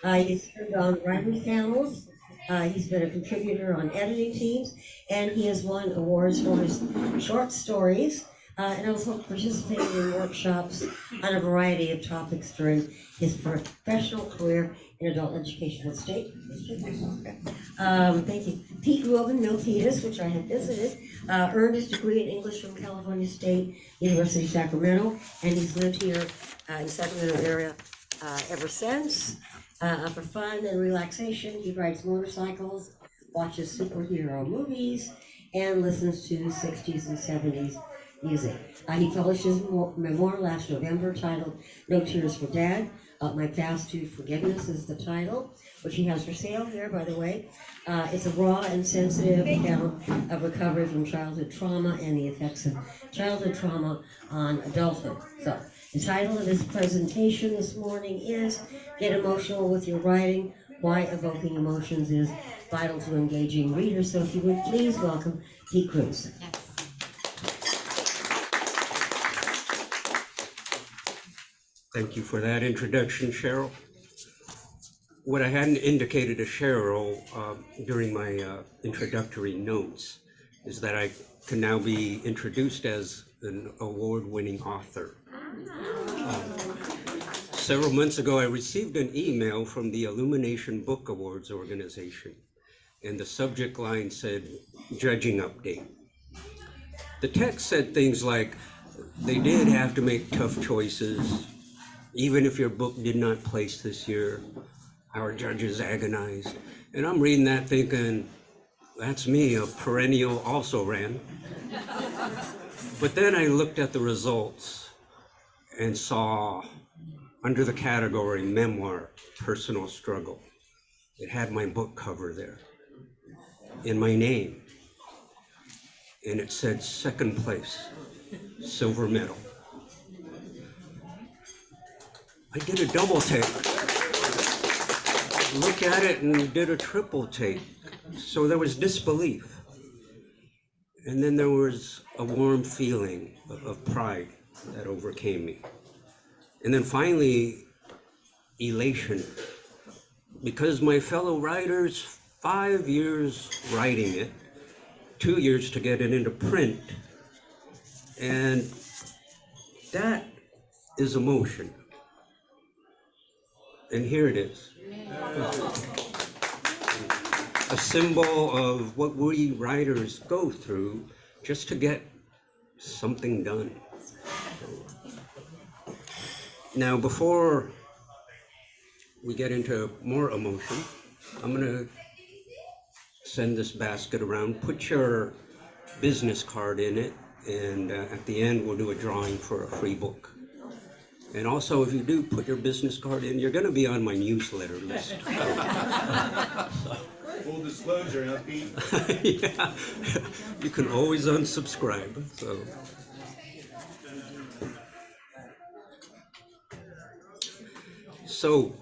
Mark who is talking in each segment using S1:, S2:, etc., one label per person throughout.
S1: He's served on writers panels. He's been a contributor on editing teams, and he has won awards for his short stories, and also participated in workshops on a variety of topics during his professional career in adult education. What state? Thank you. Pete grew up in Milpitas, which I have visited, earned his degree in English from California State University, Sacramento, and he's lived here in the Sacramento area ever since. For fun and relaxation, he rides motorcycles, watches superhero movies, and listens to 60s and 70s music. He published his memoir last November titled No Tears for Dad. My Path to Forgiveness is the title, which he has for sale here, by the way. It's a raw and sensitive account of recovery from childhood trauma and the effects of childhood trauma on adulthood. So, the title of this presentation this morning is Get Emotional with Your Writing, Why Evoking Emotions is Vital to Engaging Readers. So if you would please welcome Pete Cruz.
S2: Thank you for that introduction, Cheryl. What I hadn't indicated to Cheryl during my introductory notes is that I can now be introduced as an award-winning author. Several months ago, I received an email from the Illumination Book Awards organization, and the subject line said, judging update. The text said things like, they did have to make tough choices. Even if your book did not place this year, our judges agonized. And I'm reading that thinking, that's me, a perennial also-ran. But then I looked at the results and saw under the category memoir, personal struggle. It had my book cover there in my name. And it said second place, silver medal. I did a double take. Look at it and did a triple take. So there was disbelief. And then there was a warm feeling of pride that overcame me. And then finally, elation. Because my fellow writers, 5 years writing it, 2 years to get it into print, and that is emotion. And here it is. A symbol of what we writers go through just to get something done. Now, before we get into more emotion, I'm gonna send this basket around, put your business card in it, and at the end, we'll do a drawing for a free book. And also, if you do put your business card in, you're gonna be on my newsletter list.
S3: Full disclosure, huh, Pete?
S2: Yeah, you can always unsubscribe, so. So,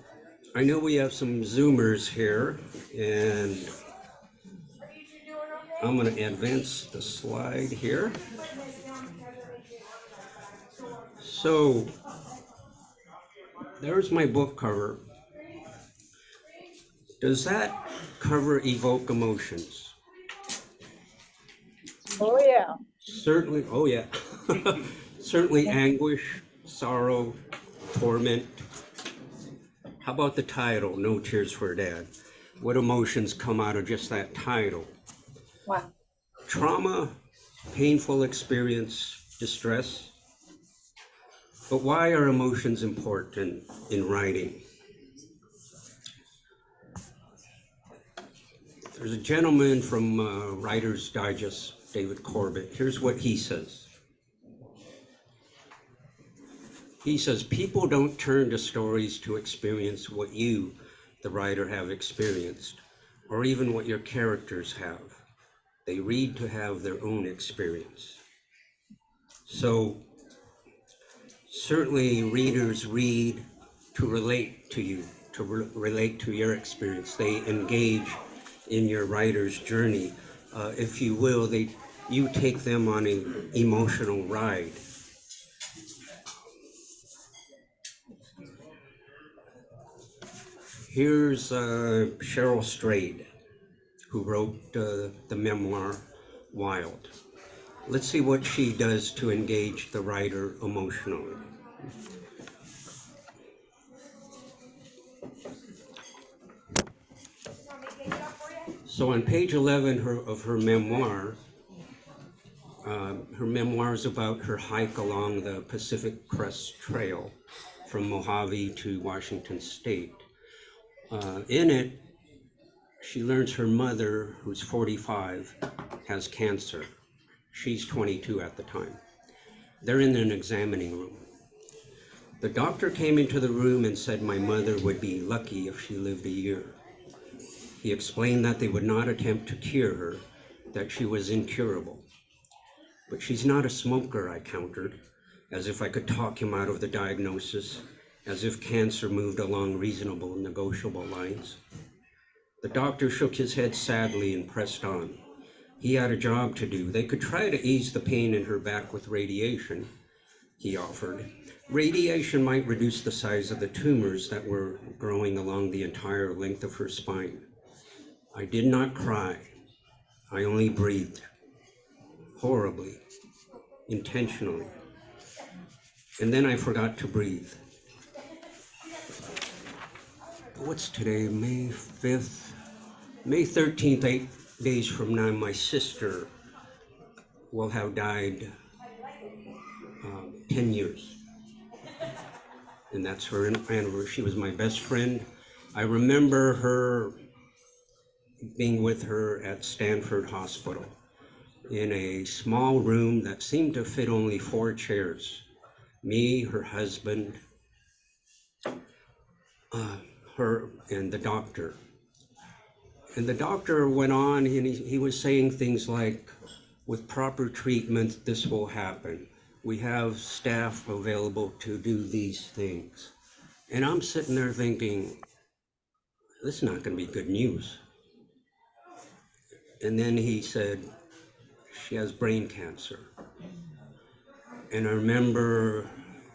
S2: I know we have some Zoomers here, and I'm going to advance the slide here. So, there's my book cover. Does that cover evoke emotions?
S4: Oh, yeah.
S2: Certainly, oh yeah. Certainly anguish, sorrow, torment. How about the title, No Tears for Dad? What emotions come out of just that title?
S4: Wow.
S2: Trauma, painful experience, distress. But why are emotions important in writing? There's a gentleman from Writer's Digest, David Corbett. Here's what he says. He says, people don't turn to stories to experience what you, the writer, have experienced, or even what your characters have. They read to have their own experience. So, certainly readers read to relate to you, to relate to your experience. They engage in your writer's journey. If you will, you take them on an emotional ride. Here's Cheryl Strayed, who wrote the memoir Wild. Let's see what she does to engage the writer emotionally. So on page 11 of her memoir is about her hike along the Pacific Crest Trail from Mojave to Washington State. In it, she learns her mother, who's 45, has cancer. She's 22 at the time. They're in an examining room. The doctor came into the room and said my mother would be lucky if she lived a year. He explained that they would not attempt to cure her, that she was incurable. But she's not a smoker, I countered, as if I could talk him out of the diagnosis, as if cancer moved along reasonable, negotiable lines. The doctor shook his head sadly and pressed on. He had a job to do. They could try to ease the pain in her back with radiation, he offered. Radiation might reduce the size of the tumors that were growing along the entire length of her spine. I did not cry. I only breathed. Horribly. Intentionally. And then I forgot to breathe. What's today? May 5th? May 13th, 8 days from now, my sister will have died 10 years. And that's her anniversary. She was my best friend. I remember her being with her at Stanford Hospital in a small room that seemed to fit only 4 chairs. Me, her husband, her, and the doctor. And the doctor went on, and he was saying things like, with proper treatment, this will happen. We have staff available to do these things. And I'm sitting there thinking, this is not going to be good news. And then he said, she has brain cancer. And I remember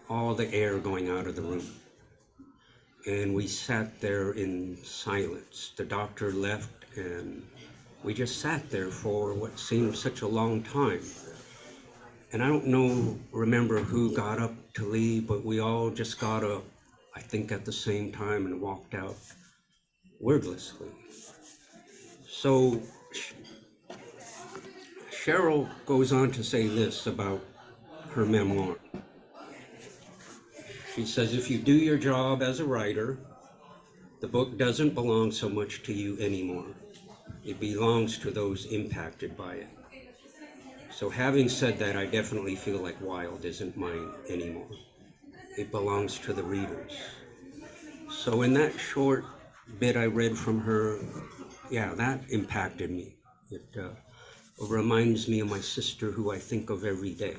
S2: all the air going out of the room. And we sat there in silence. The doctor left, and we just sat there for what seemed such a long time. And I don't remember who got up to leave, but we all just got up, I think at the same time, and walked out wordlessly. So Cheryl goes on to say this about her memoir. She says, if you do your job as a writer, the book doesn't belong so much to you anymore. It belongs to those impacted by it. So having said that, I definitely feel like Wild isn't mine anymore. It belongs to the readers. So in that short bit I read from her, yeah, that impacted me. It reminds me of my sister, who I think of every day.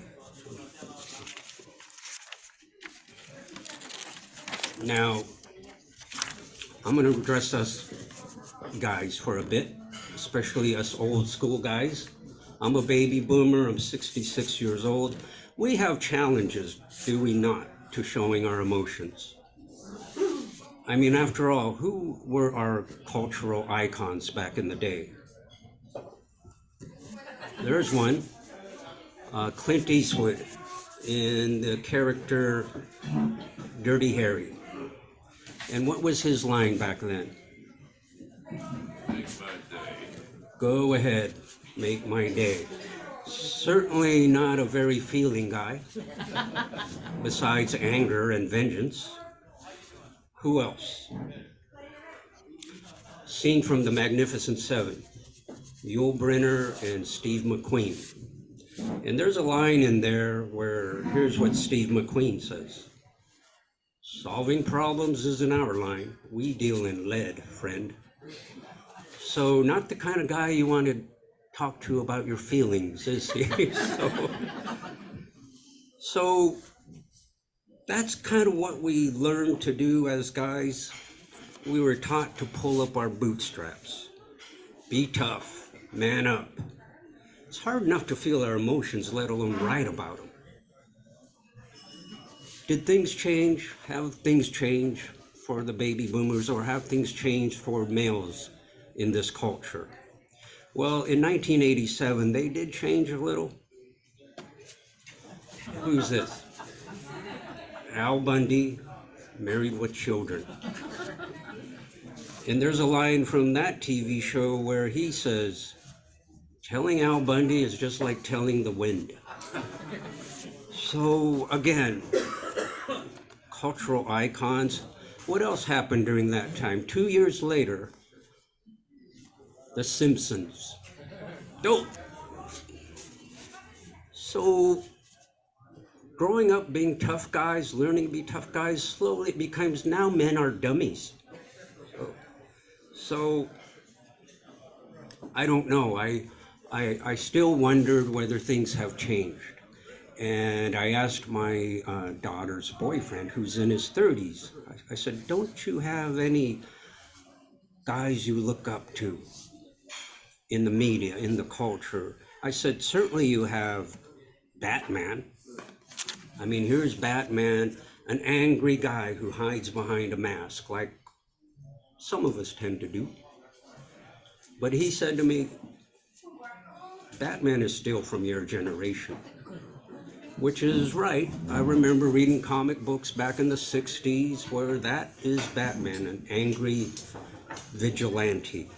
S2: Now, I'm going to address us guys for a bit, especially us old school guys. I'm a baby boomer. I'm 66 years old. We have challenges, do we not, to showing our emotions? I mean, after all, who were our cultural icons back in the day? There's one, Clint Eastwood in the character Dirty Harry. And what was his line back then?
S4: Make my day.
S2: Go ahead, make my day. Certainly not a very feeling guy, besides anger and vengeance. Who else? Scene from The Magnificent Seven, Yul Brynner and Steve McQueen. And there's a line in there where, here's what Steve McQueen says. Solving problems isn't our line. We deal in lead, friend. So not the kind of guy you want to talk to about your feelings, is he? So that's kind of what we learned to do as guys. We were taught to pull up our bootstraps. Be tough, man up. It's hard enough to feel our emotions, let alone write about them. Did things change? Have things changed? for the baby boomers, or have things changed for males in this culture? Well, in 1987, they did change a little. Who's this? Al Bundy, married with children. And there's a line from that TV show where he says, telling Al Bundy is just like telling the wind. So again, cultural icons. What else happened during that time? 2 years later, The Simpsons. Dope. So growing up being tough guys, learning to be tough guys, slowly it becomes now men are dummies. So I don't know. I still wondered whether things have changed. And I asked my daughter's boyfriend, who's in his 30s, I said, don't you have any guys you look up to in the media, in the culture? I said, certainly you have Batman. I mean, here's Batman, an angry guy who hides behind a mask, like some of us tend to do. But he said to me, Batman is still from your generation, which is right. I remember reading comic books back in the 60s where that is Batman, an angry vigilante.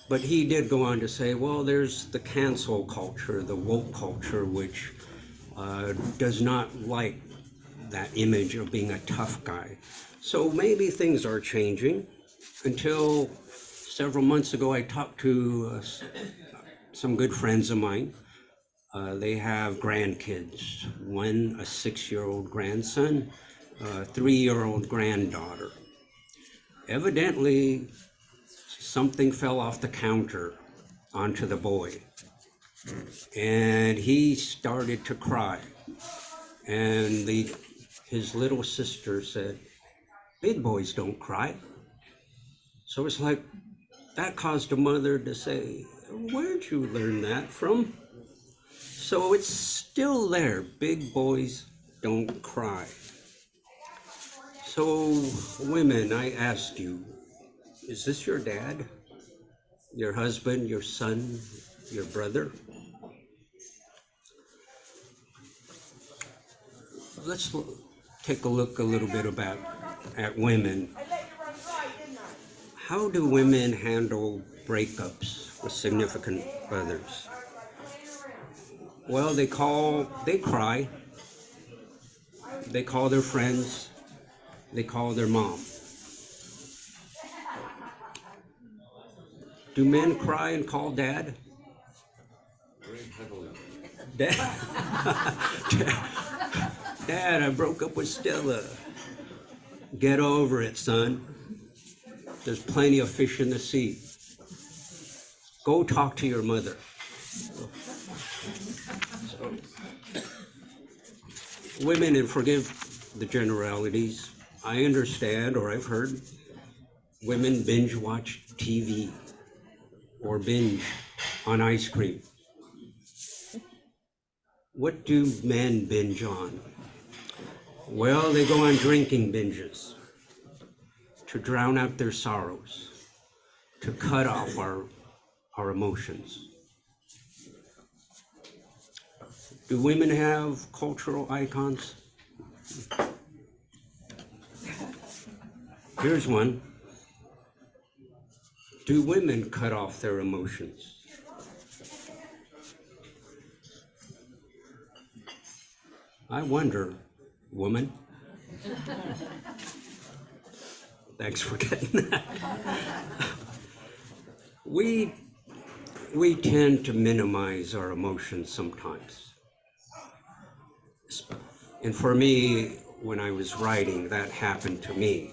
S2: But he did go on to say, well, there's the cancel culture, the woke culture, which does not like that image of being a tough guy. So maybe things are changing. Until several months ago, I talked to some good friends of mine. They have grandkids, one a 6-year-old grandson, a 3-year-old granddaughter. Evidently, something fell off the counter onto the boy, and he started to cry. And his little sister said, big boys don't cry. So it's like, that caused a mother to say, where'd you learn that from? So it's still there, big boys don't cry. So women, I asked you, is this your dad? Your husband, your son, your brother? Let's take a look a little bit at women. How do women handle breakups with significant others? Well, they cry, they call their friends, they call their mom. Do men cry and call dad? Dad, Dad, I broke up with Stella. Get over it, son. There's plenty of fish in the sea. Go talk to your mother. So, women, and forgive the generalities, I understand, or I've heard, women binge watch TV or binge on ice cream. What do men binge on? Well, they go on drinking binges to drown out their sorrows, to cut off our emotions. Do women have cultural icons? Here's one. Do women cut off their emotions? I wonder, woman. Thanks for getting that. We tend to minimize our emotions sometimes. And for me, when I was writing, that happened to me.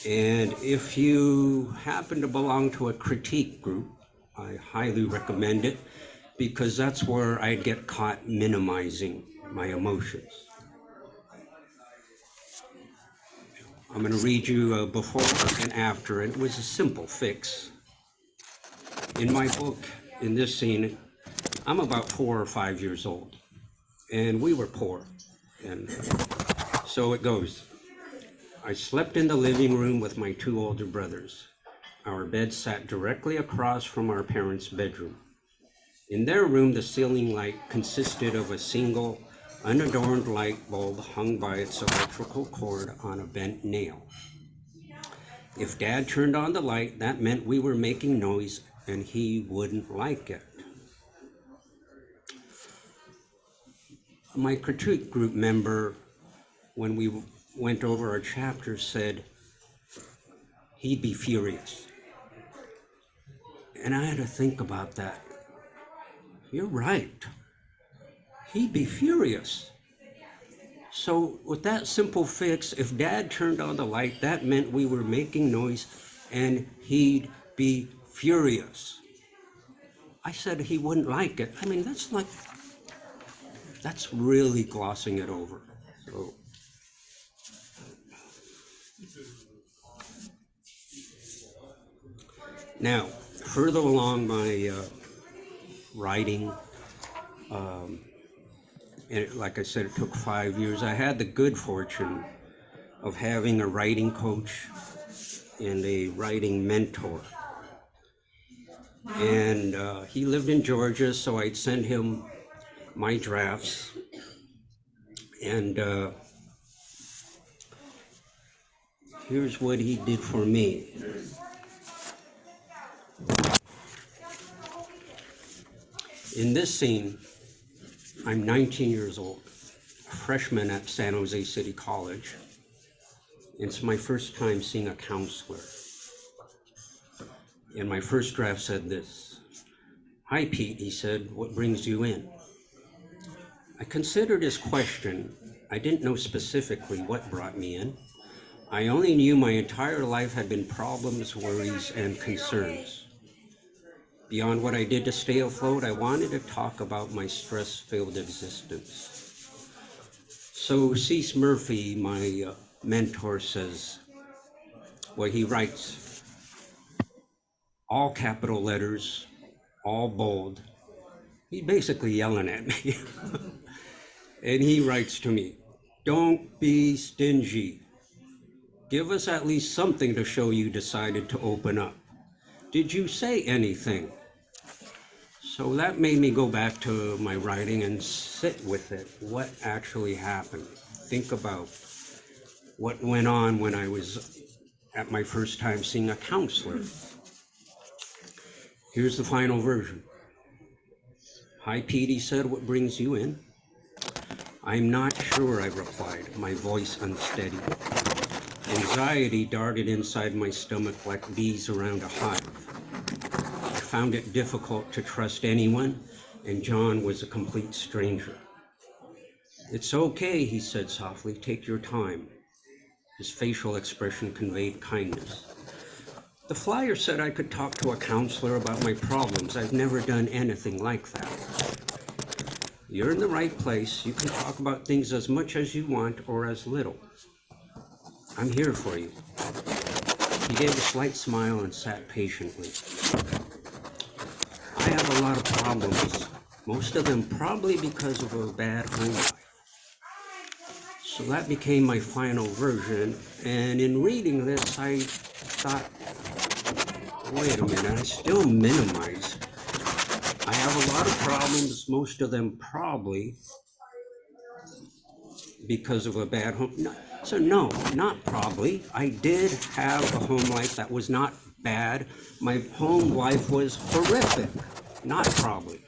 S2: And if you happen to belong to a critique group, I highly recommend it, because that's where I get caught minimizing my emotions. I'm going to read you a before and after. It was a simple fix. In my book, in this scene, I'm about 4 or 5 years old, and we were poor. And So it goes. I slept in the living room with my two older brothers. Our bed sat directly across from our parents' bedroom. In their room, the ceiling light consisted of a single, unadorned light bulb hung by its electrical cord on a bent nail. If Dad turned on the light, that meant we were making noise and he wouldn't like it. My critique group member, when we went over our chapter, said he'd be furious. And I had to think about that. You're right. He'd be furious. So with that simple fix, if Dad turned on the light, that meant we were making noise and he'd be furious. I said he wouldn't like it. I mean, that's really glossing it over. So, now, further along my writing, and like I said, it took 5 years. I had the good fortune of having a writing coach and a writing mentor. And he lived in Georgia, so I'd send him my drafts. And here's what he did for me. In this scene, I'm 19 years old, a freshman at San Jose City College. It's my first time seeing a counselor. And my first draft said this. Hi, Pete, he said, what brings you in? I considered his question. I didn't know specifically what brought me in. I only knew my entire life had been problems, worries, and concerns. Beyond what I did to stay afloat, I wanted to talk about my stress-filled existence. So Cease Murphy, my mentor, says, well, he writes, all capital letters, all bold. He's basically yelling at me. And he writes to me, don't be stingy. Give us at least something to show you decided to open up. Did you say anything? So that made me go back to my writing and sit with it. What actually happened? Think about what went on when I was at my first time seeing a counselor. Here's the final version. Hi, Pete, he said, what brings you in? I'm not sure, I replied, my voice unsteady. Anxiety darted inside my stomach like bees around a hive. I found it difficult to trust anyone, and John was a complete stranger. It's okay, he said softly, take your time. His facial expression conveyed kindness. The flyer said I could talk to a counselor about my problems. I've never done anything like that. You're in the right place. You can talk about things as much as you want or as little. I'm here for you. He gave a slight smile and sat patiently. I have a lot of problems, most of them probably because of a bad home life. So that became my final version, and in reading this, I thought, wait a minute, I still minimized. I have a lot of problems, most of them probably because of a bad home. No, so no, not probably. I did have a home life that was not bad. My home life was horrific, not probably.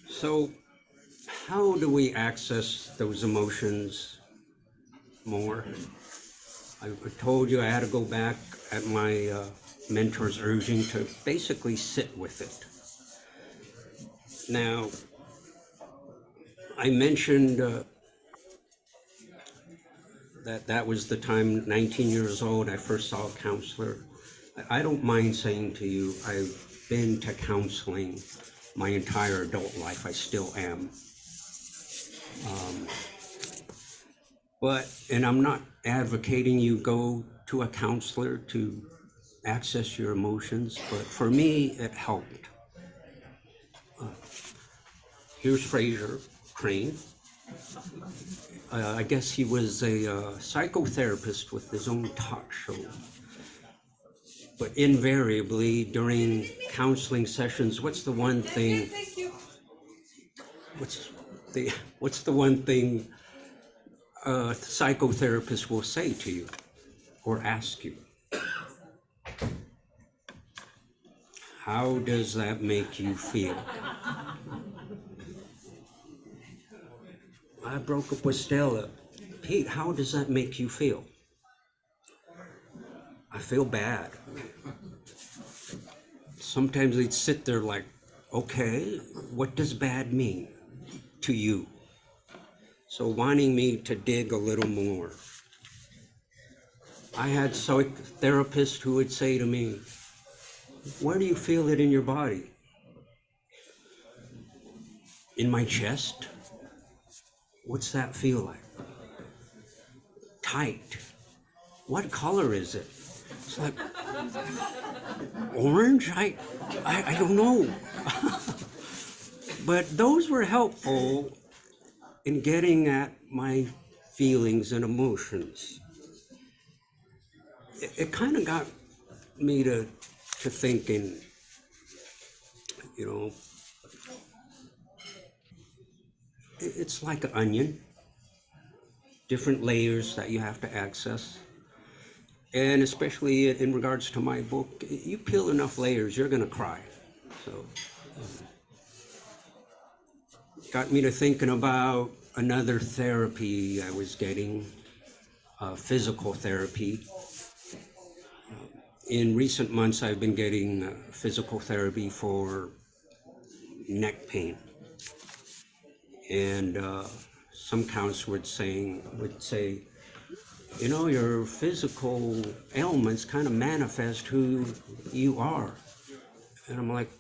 S2: So how do we access those emotions more? I told you I had to go back at my mentor's urging to basically sit with it. Now, I mentioned that was the time, 19 years old, I first saw a counselor. I don't mind saying to you, I've been to counseling my entire adult life. I still am. And I'm not advocating you go to a counselor to access your emotions, but for me, it helped. Here's Fraser Crane. I guess he was a psychotherapist with his own talk show. But invariably, during counseling sessions, what's the one thing a psychotherapist will say to you or ask you? How does that make you feel? I broke up with Stella. Pete, how does that make you feel? I feel bad. Sometimes they'd sit there like, okay, what does bad mean to you? So wanting me to dig a little more. I had therapists who would say to me, where do you feel it in your body? In my chest? What's that feel like? Tight. What color is it? It's like orange? I don't know. But those were helpful in getting at my feelings and emotions. It kind of got me to thinking, you know, it's like an onion, different layers that you have to access. And especially in regards to my book, you peel enough layers, you're gonna cry. So, got me to thinking about another therapy I was getting, physical therapy. In recent months, I've been getting physical therapy for neck pain. And some counselors would say, you know, your physical ailments kind of manifest who you are. And I'm like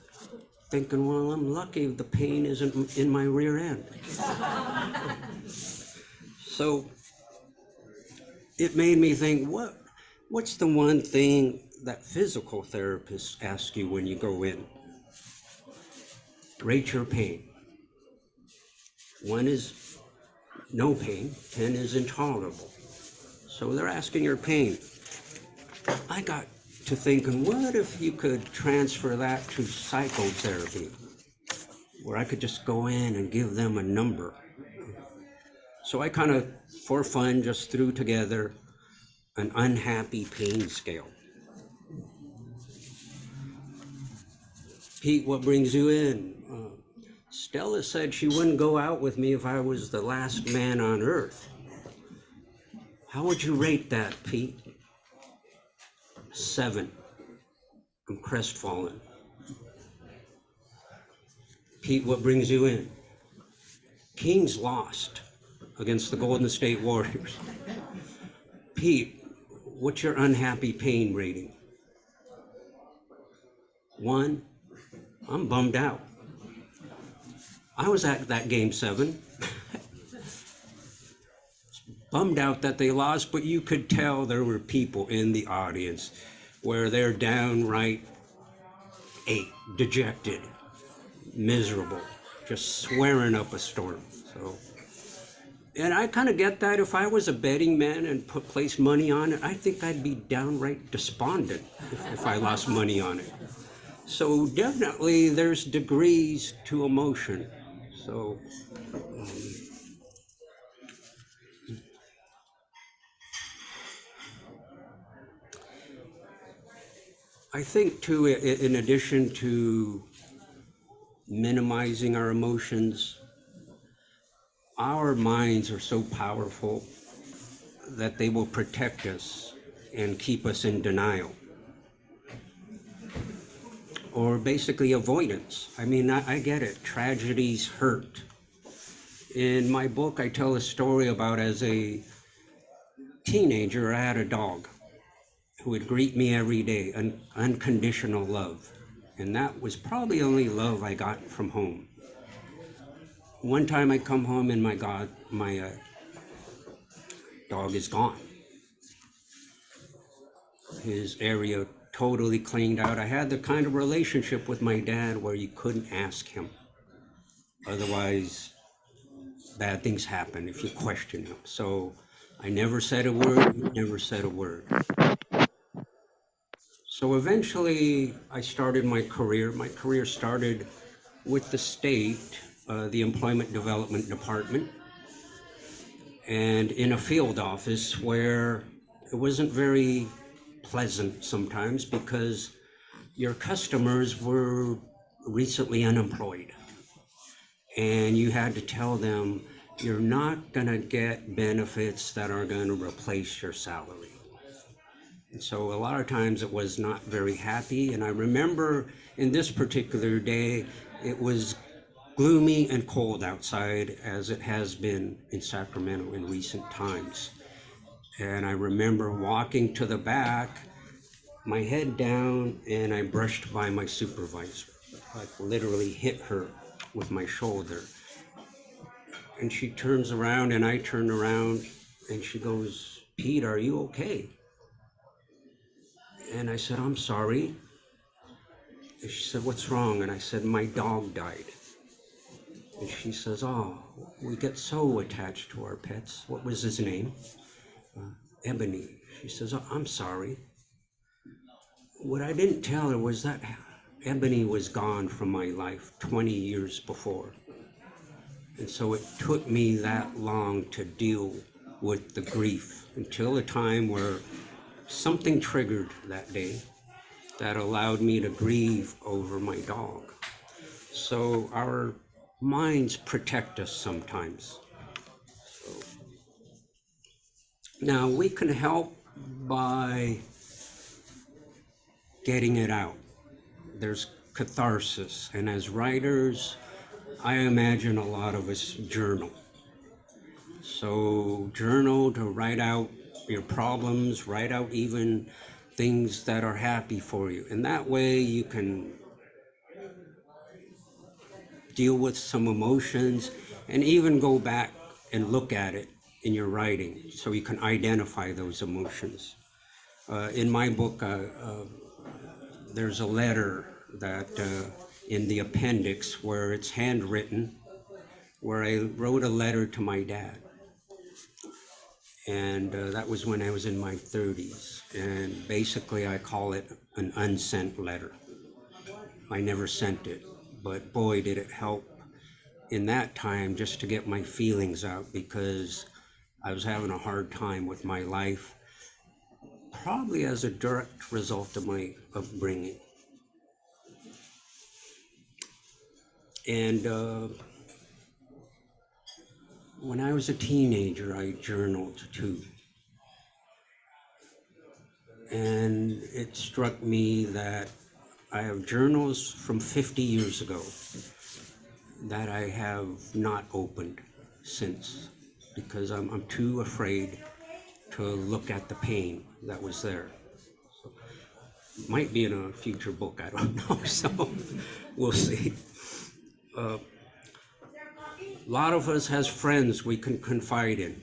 S2: thinking, well, I'm lucky the pain isn't in my rear end. So it made me think, what's the one thing that physical therapists ask you when you go in? Rate your pain. 1 is no pain, 10 is intolerable. So they're asking your pain. I got to thinking, what if you could transfer that to psychotherapy, where I could just go in and give them a number. So I kind of, for fun, just threw together an unhappy pain scale. Pete, what brings you in? Stella said she wouldn't go out with me if I was the last man on earth. How would you rate that, Pete? 7. I'm crestfallen. Pete, what brings you in? Kings lost against the Golden State Warriors. Pete, what's your unhappy pain rating? 1. I'm bummed out. I was at that game 7. Bummed out that they lost, but you could tell there were people in the audience where they're downright dejected, miserable, just swearing up a storm. So, and I kind of get that. If I was a betting man and placed money on it, I think I'd be downright despondent if I lost money on it. So definitely there's degrees to emotion. So I think too, in addition to minimizing our emotions, our minds are so powerful that they will protect us and keep us in denial. Or basically avoidance. I mean, I get it. Tragedies hurt. In my book, I tell a story about as a teenager, I had a dog who would greet me every day, unconditional love. And that was probably the only love I got from home. One time I come home and my dog is gone. His area totally cleaned out. I had the kind of relationship with my dad where you couldn't ask him. Otherwise, bad things happen if you question him. So I never said a word, never said a word. So eventually I started my career. My career started with the state, the Employment Development Department, and in a field office where it wasn't very pleasant sometimes because your customers were recently unemployed. And you had to tell them you're not going to get benefits that are going to replace your salary. And so a lot of times it was not very happy. And I remember in this particular day, it was gloomy and cold outside, as it has been in Sacramento in recent times. And I remember walking to the back, my head down, and I brushed by my supervisor. Like literally hit her with my shoulder. And she turns around and I turn around and she goes, "Pete, are you okay?" And I said, "I'm sorry." And she said, "What's wrong?" And I said, "My dog died." And she says, "Oh, we get so attached to our pets. What was his name?" "Ebony." She says, "Oh, I'm sorry." What I didn't tell her was that Ebony was gone from my life 20 years before. And so it took me that long to deal with the grief until a time where something triggered that day that allowed me to grieve over my dog. So our minds protect us sometimes. So, now we can help by getting it out. There's catharsis, and as writers, I imagine a lot of us journal. So journal to write out your problems, write out even things that are happy for you. And that way you can deal with some emotions and even go back and look at it in your writing so you can identify those emotions. In my book, there's a letter that in the appendix where it's handwritten, where I wrote a letter to my dad. And that was when I was in my 30s. And basically I call it an unsent letter. I never sent it, but boy, did it help in that time just to get my feelings out, because I was having a hard time with my life, probably as a direct result of my upbringing. And when I was a teenager, I journaled too. And it struck me that I have journals from 50 years ago that I have not opened since, because I'm too afraid to look at the pain that was there. So, might be in a future book, I don't know, so we'll see. A lot of us has friends we can confide in,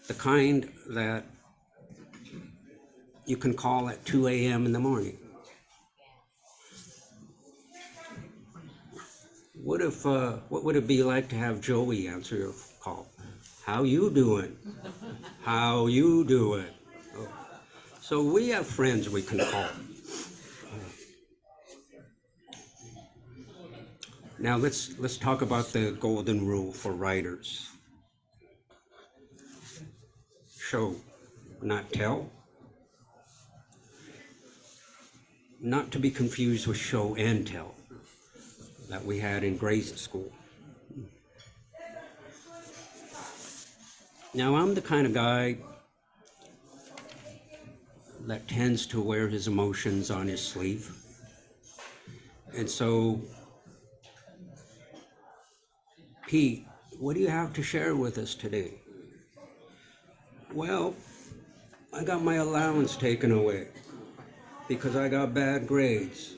S2: the kind that you can call at 2 a.m. in the morning. What would it be like to have Joey answer your call? "How you doing? How you doing?" Oh. So we have friends we can call. Now let's talk about the golden rule for writers. Show, not tell. Not to be confused with show and tell that we had in grade school. Now I'm the kind of guy that tends to wear his emotions on his sleeve. And so, "Pete, what do you have to share with us today?" "Well, I got my allowance taken away because I got bad grades."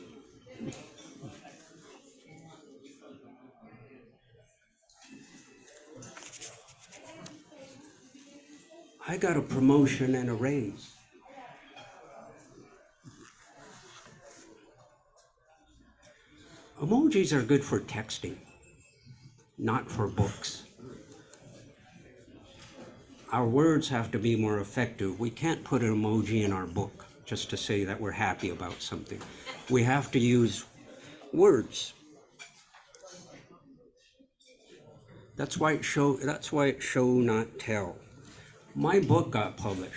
S2: "I got a promotion and a raise." Emojis are good for texting. not for books. Our words have to be more effective. We can't put an emoji in our book just to say that we're happy about something. We have to use words. That's why it's show not tell. My book got published.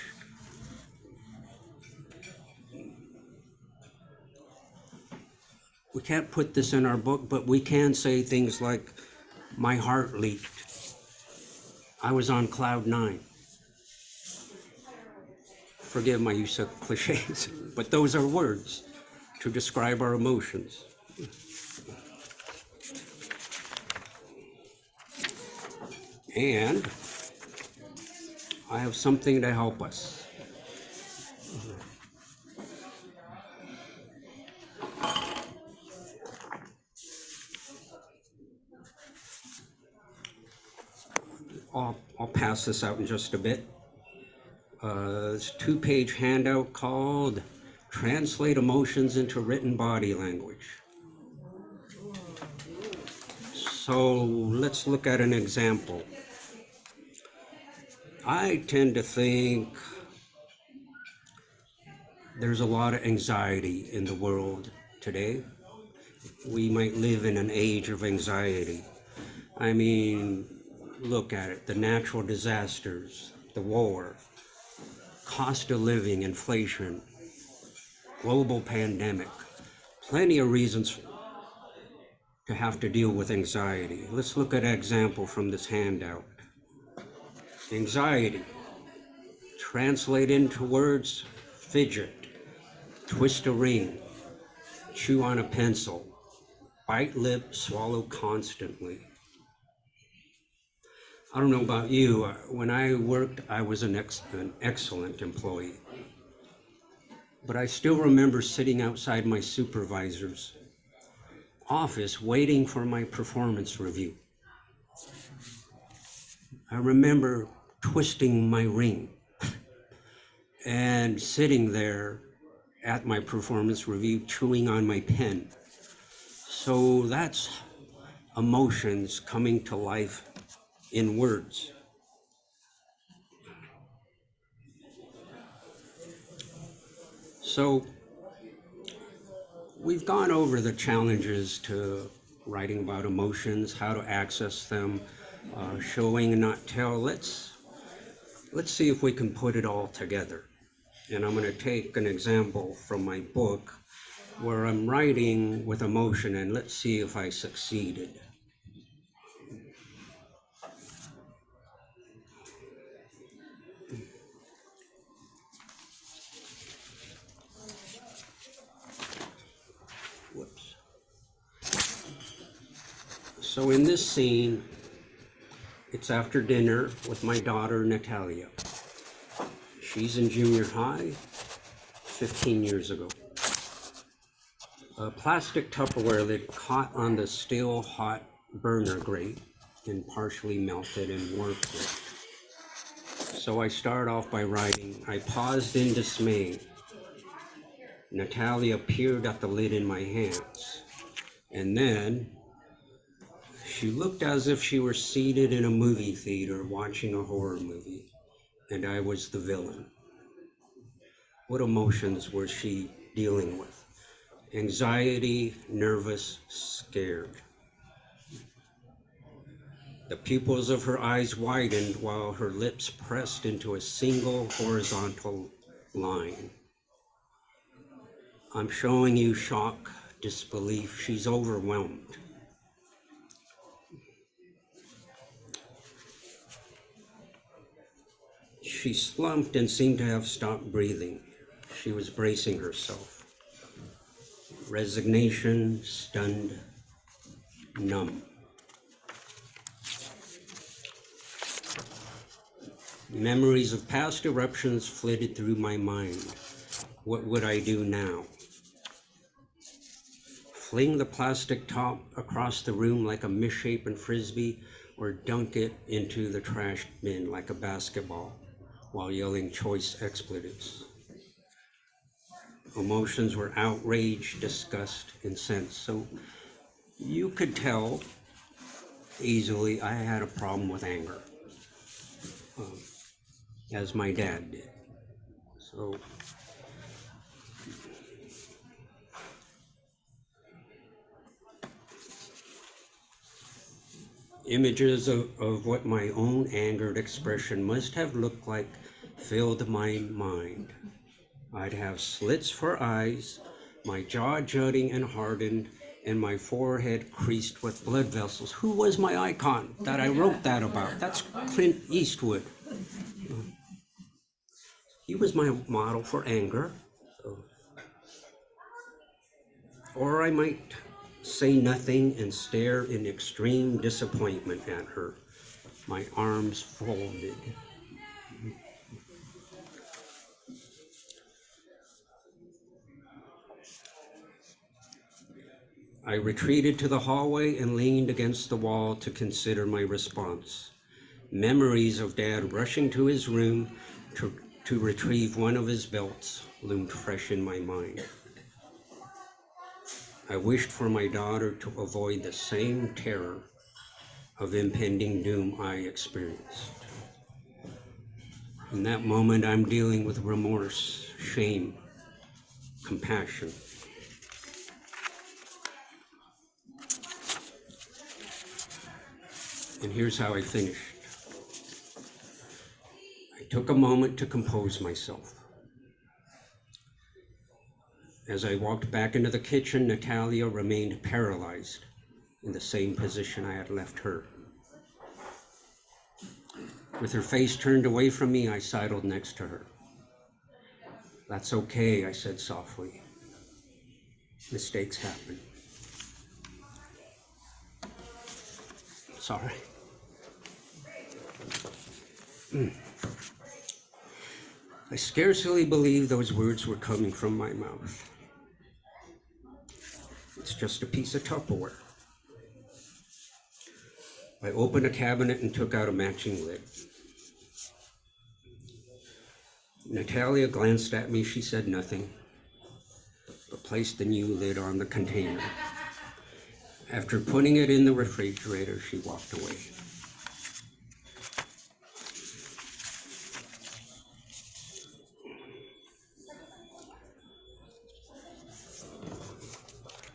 S2: We can't put this in our book, but we can say things like, my heart leaped. I was on cloud 9. Forgive my use of cliches, but those are words to describe our emotions. And I have something to help us. I'll pass this out in just a bit. It's a 2-page handout called Translate Emotions into Written Body Language. So let's look at an example. I tend to think there's a lot of anxiety in the world today. We might live in an age of anxiety. I mean, look at it, the natural disasters, the war, cost of living, inflation, global pandemic, plenty of reasons to have to deal with anxiety. Let's look at an example from this handout. Anxiety, translate into words, fidget, twist a ring, chew on a pencil, bite lip, swallow constantly. I don't know about you, when I worked, I was an excellent employee. But I still remember sitting outside my supervisor's office waiting for my performance review. I remember twisting my ring and sitting there at my performance review chewing on my pen. So that's emotions coming to life in words. So we've gone over the challenges to writing about emotions, how to access them, showing and not tell. Let's see if we can put it all together. And I'm going to take an example from my book where I'm writing with emotion, and let's see if I succeeded. Whoops. So in this scene, it's after dinner with my daughter, Natalia. She's in junior high, 15 years ago. A plastic Tupperware lid caught on the still hot burner grate and partially melted and warped it. So I start off by writing, I paused in dismay. Natalia peered at the lid in my hands. And then she looked as if she were seated in a movie theater watching a horror movie, and I was the villain. What emotions was she dealing with? Anxiety, nervous, scared. The pupils of her eyes widened while her lips pressed into a single horizontal line. I'm showing you shock, disbelief. She's overwhelmed. She slumped and seemed to have stopped breathing. She was bracing herself. Resignation, stunned, numb. Memories of past eruptions flitted through my mind. What would I do now? Fling the plastic top across the room like a misshapen frisbee, or dunk it into the trash bin like a basketball while yelling choice expletives. Emotions were outrage, disgust, and sense. So you could tell easily. I had a problem with anger, as my dad did. So images of what my own angered expression must have looked like filled my mind. I'd have slits for eyes, my jaw jutting and hardened, and my forehead creased with blood vessels. Who was my icon that I wrote that about? That's Clint Eastwood. He was my model for anger. Or I might say nothing and stare in extreme disappointment at her, my arms folded. I retreated to the hallway and leaned against the wall to consider my response. Memories of Dad rushing to his room to retrieve one of his belts loomed fresh in my mind. I wished for my daughter to avoid the same terror of impending doom I experienced. In that moment, I'm dealing with remorse, shame, compassion. And here's how I finished. I took a moment to compose myself. As I walked back into the kitchen, Natalia remained paralyzed in the same position I had left her. With her face turned away from me, I sidled next to her. "That's okay," I said softly. "Mistakes happen." Sorry. I scarcely believed those words were coming from my mouth. It's just a piece of Tupperware. I opened a cabinet and took out a matching lid. Natalia glanced at me. She said nothing, but placed the new lid on the container. After putting it in the refrigerator, she walked away.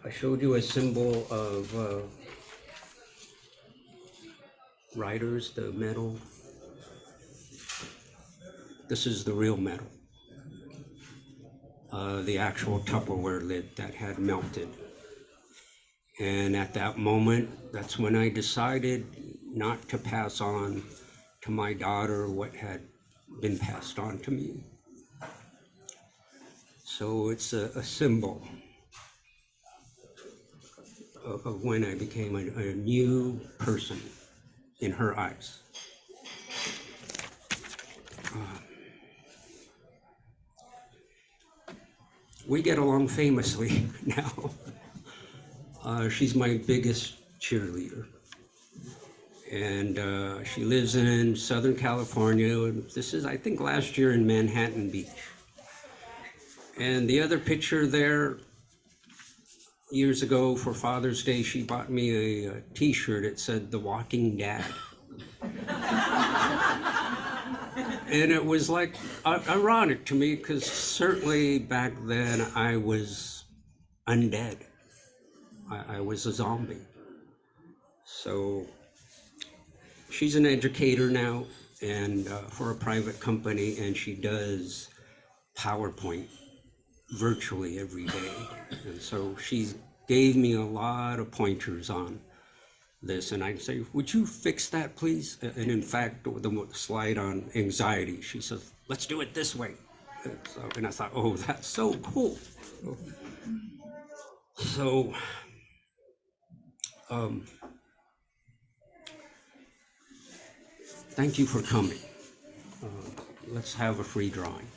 S2: I showed you a symbol of Riders, the medal. This is the real medal. The actual Tupperware lid that had melted. And at that moment, that's when I decided not to pass on to my daughter what had been passed on to me. So it's a symbol of when I became a new person in her eyes. We get along famously now. She's my biggest cheerleader. And she lives in Southern California. This is, I think, last year in Manhattan Beach. And the other picture there, years ago for Father's Day, she bought me a t-shirt. It said, "The Walking Dad." And it was like ironic to me because certainly back then I was undead. I was a zombie. So she's an educator now and for a private company, and she does PowerPoint virtually every day. And so she gave me a lot of pointers on this, and I'd say, "Would you fix that, please?" And in fact, the slide on anxiety, she says, "Let's do it this way." And I thought, oh, that's so cool. So, thank you for coming. Let's have a free drawing.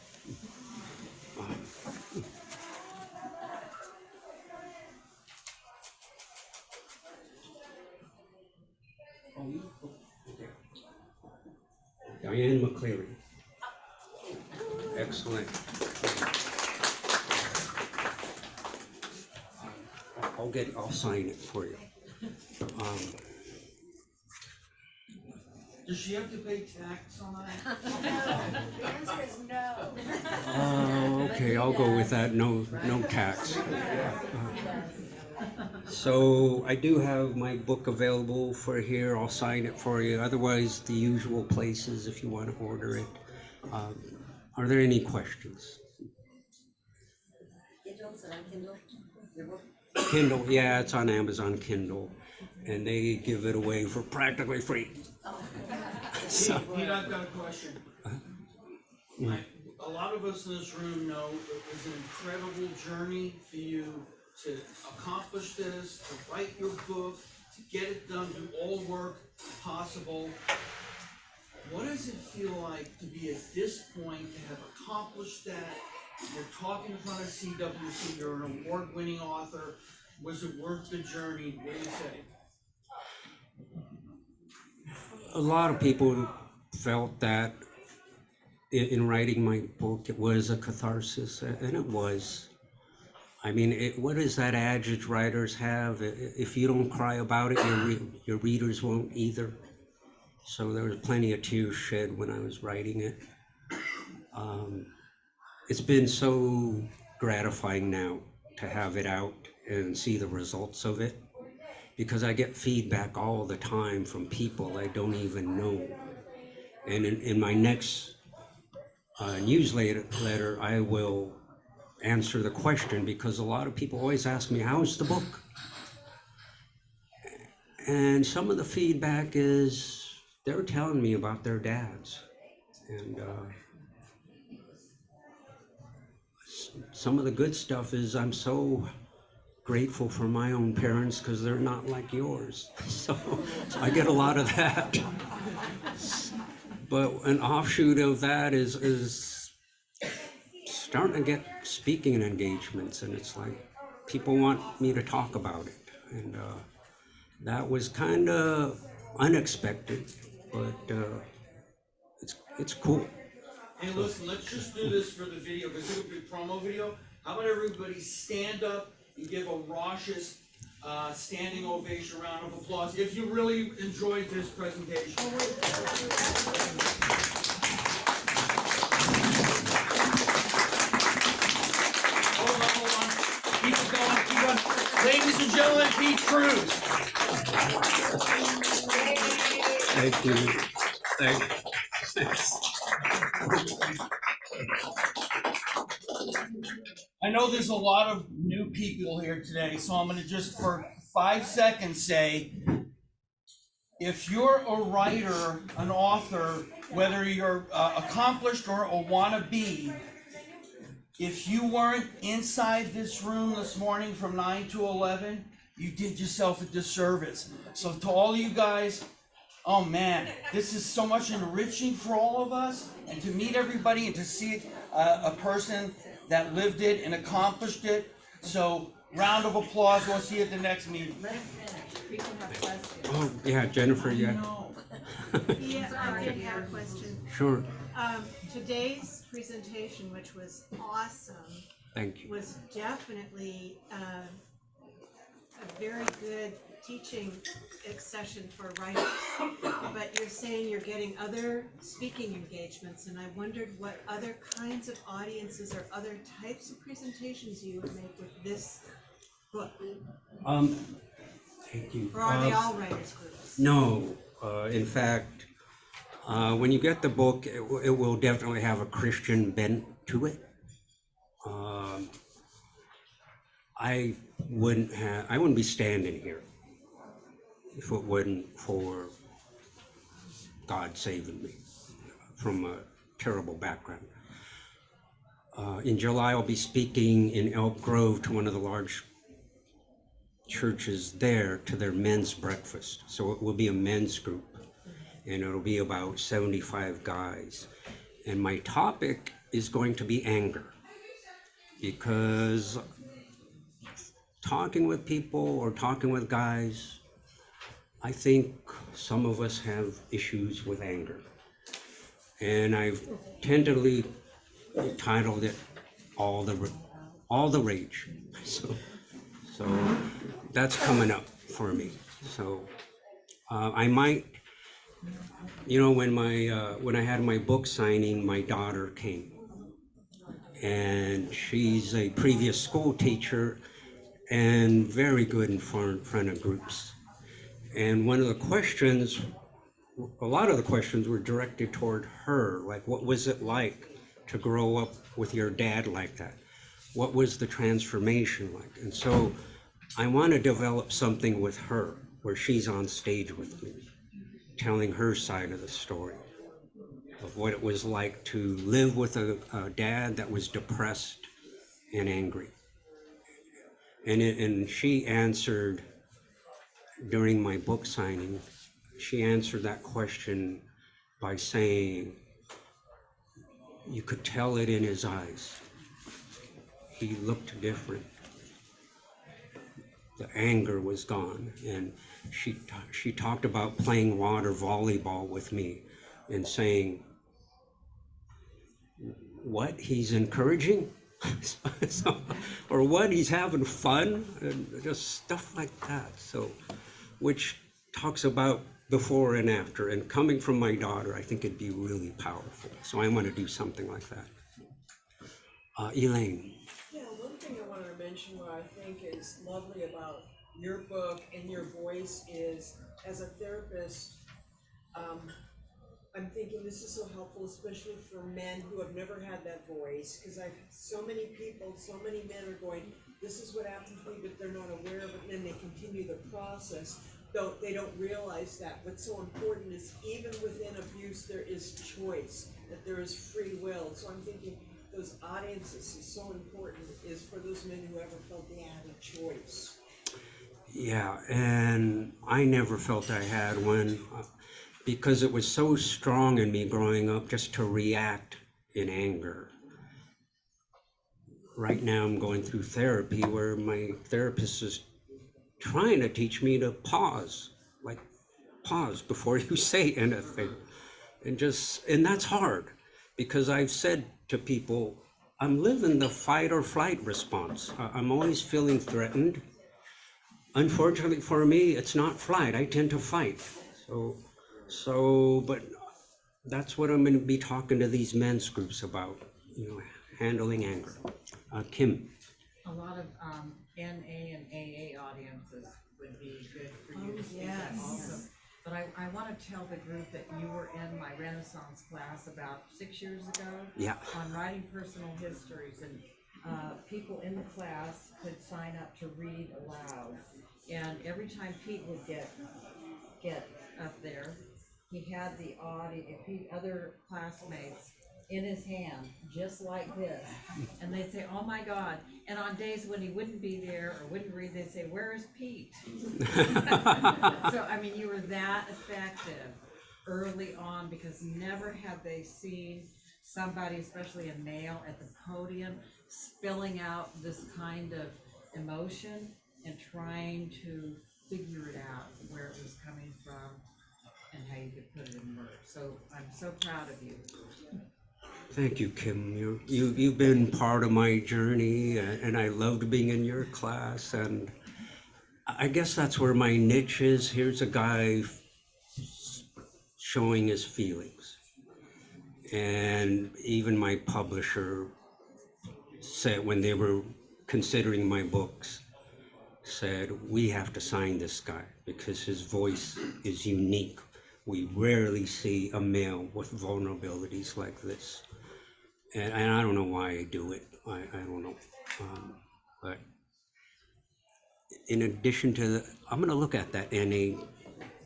S2: Diane McCleary. Excellent. I'll sign it for you.
S5: Does she have to pay tax on that?
S6: The answer is no.
S2: Oh, okay, I'll go with that, no tax. So I do have my book available for here, I'll sign it for you, otherwise the usual places if you want to order it. Are there any questions?
S1: Kindle's on Kindle, your book?
S2: Kindle, yeah, it's on Amazon Kindle, and they give it away for practically free. So,
S5: Pete, I've got a question. A lot of us in this room know it was an incredible journey for you to accomplish this, to write your book, to get it done, do all work possible. What does it feel like to be at this point, to have accomplished that? You're talking in front of CWC, you're an award-winning author. Was it worth the journey? What do you say?
S2: a lot of people felt that in writing my book, it was a catharsis, and it was. I mean, what is that adage writers have? If you don't cry about it, your readers won't either. So there was plenty of tears shed when I was writing it. It's been so gratifying now to have it out and see the results of it, because I get feedback all the time from people I don't even know. And in my next newsletter, I will answer the question, because a lot of people always ask me, how's the book? And some of the feedback is they're telling me about their dads. And some of the good stuff is I'm so grateful for my own parents because they're not like yours. So I get a lot of that. But an offshoot of that is starting to get speaking engagements, and it's like people want me to talk about it. And that was kind of unexpected, but it's cool.
S5: Hey, listen, let's just do this for the video, because it'll be a promo video. How about everybody stand up and give a raucous standing ovation, round of applause, if you really enjoyed this presentation. Hold on. Keep it going, keep going. Ladies and gentlemen, Pete Cruz.
S2: Thank you. Thanks.
S5: I know there's a lot of new people here today, so I'm going to just for 5 seconds say, if you're a writer, an author, whether you're accomplished or a wannabe, if you weren't inside this room this morning from 9 to 11, you did yourself a disservice. So to all you guys, oh man, this is so much enriching for all of us, and to meet everybody and to see a person that lived it and accomplished it. So round of applause. We'll see you at the next meeting.
S2: Oh, yeah, Jennifer, yeah.
S6: Yeah, I did have a question.
S2: Sure,
S6: Today's presentation, which was awesome,
S2: thank you.
S6: was definitely a very good teaching session for writers. But you're saying you're getting other speaking engagements, and I wondered what other kinds of audiences or other types of presentations you would make with this book.
S2: Thank you.
S6: Or are they all writers groups?
S2: No, in fact, when you get the book, it will definitely have a Christian bent to it. I wouldn't be standing here if it wasn't for God saving me from a terrible background. In July, I'll be speaking in Elk Grove to one of the large churches there, to their men's breakfast. So it will be a men's group, and it'll be about 75 guys. And my topic is going to be anger, because talking with people or talking with guys, I think some of us have issues with anger. And I've tentatively titled it All the Rage. So that's coming up for me. So I might You know, when I had my book signing, my daughter came, and she's a previous school teacher and very good in front of groups. And one of the questions, a lot of the questions were directed toward her, like what was it like to grow up with your dad like that? What was the transformation like? And so I want to develop something with her where she's on stage with me, telling her side of the story of what it was like to live with a dad that was depressed and angry. And she answered during my book signing, she answered that question by saying, you could tell it in his eyes. He looked different. The anger was gone. And she talked about playing water volleyball with me and saying, what, he's encouraging? Or what, he's having fun? And just stuff like that. So, which talks about before and after. And coming from my daughter, I think it'd be really powerful. So I want to do something like that. Elaine.
S7: Yeah, one thing I wanted to mention what I think is lovely about your book and your voice is, as a therapist, I'm thinking this is so helpful, especially for men who have never had that voice, because so many people, so many men are going, this is what happened to me, but they're not aware of it, and then they continue the process. Though they don't realize that. What's so important is even within abuse, there is choice, that there is free will. So I'm thinking those audiences is so important, is for those men who ever felt they had a choice.
S2: Yeah, and I never felt I had one because it was so strong in me growing up just to react in anger. Right now I'm going through therapy where my therapist is trying to teach me to pause, like pause before you say anything. And that's hard because I've said to people, I'm living the fight or flight response. I'm always feeling threatened. Unfortunately for me, it's not flight. I tend to fight. But that's what I'm going to be talking to these men's groups about, handling anger. Kim.
S8: A lot of NA and AA audiences would be good for you to speak at also. But I want to tell the group that you were in my Renaissance class about 6 years ago.
S2: Yeah.
S8: On writing personal histories, and people in the class could sign up to read aloud. And every time Pete would get up there, he had the other classmates in his hand, just like this, and they'd say, oh my God. And on days when he wouldn't be there or wouldn't read, they'd say, where is Pete? So, I mean, you were that effective early on, because never had they seen somebody, especially a male, at the podium spilling out this kind of emotion and trying to figure it out, where it was coming from and how you could put it in words. So I'm so proud of you.
S2: Thank you, Kim. You've been part of my journey, and I loved being in your class. And I guess that's where my niche is. Here's a guy showing his feelings. And even my publisher said, when they were considering my books, said, we have to sign this guy because his voice is unique. We rarely see a male with vulnerabilities like this. And I don't know why I do it. I don't know. But in addition to I'm going to look at that NA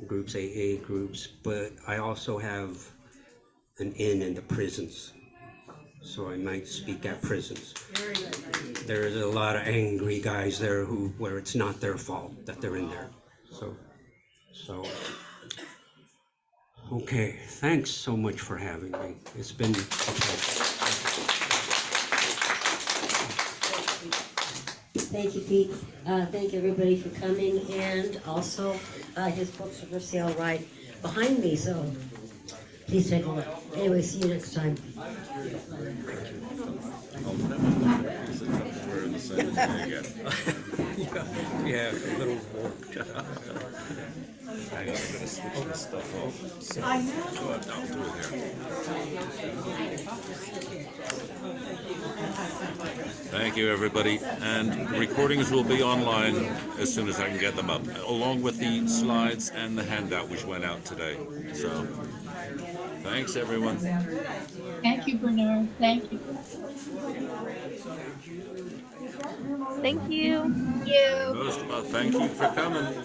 S2: groups, AA groups, but I also have an in the prisons. So I might speak at prisons.
S8: Very good.
S2: There's a lot of angry guys there where it's not their fault that they're in there. So okay, thanks so much for having me. It's been a pleasure.
S1: Thank you, Pete. Thank everybody for coming, and also his books are for sale right behind me. So please take a look. Anyway, see you next time.
S4: We're in the same thing again.
S2: Yeah, a little warped.
S4: Hang on, I'm gonna switch this stuff off. Don't do it here. Thank you, everybody. And recordings will be online as soon as I can get them up, along with the slides and the handout which went out today. So, thanks, everyone.
S9: Thank you, Bernard. Thank you.
S10: Thank you.
S4: Most, thank you for coming.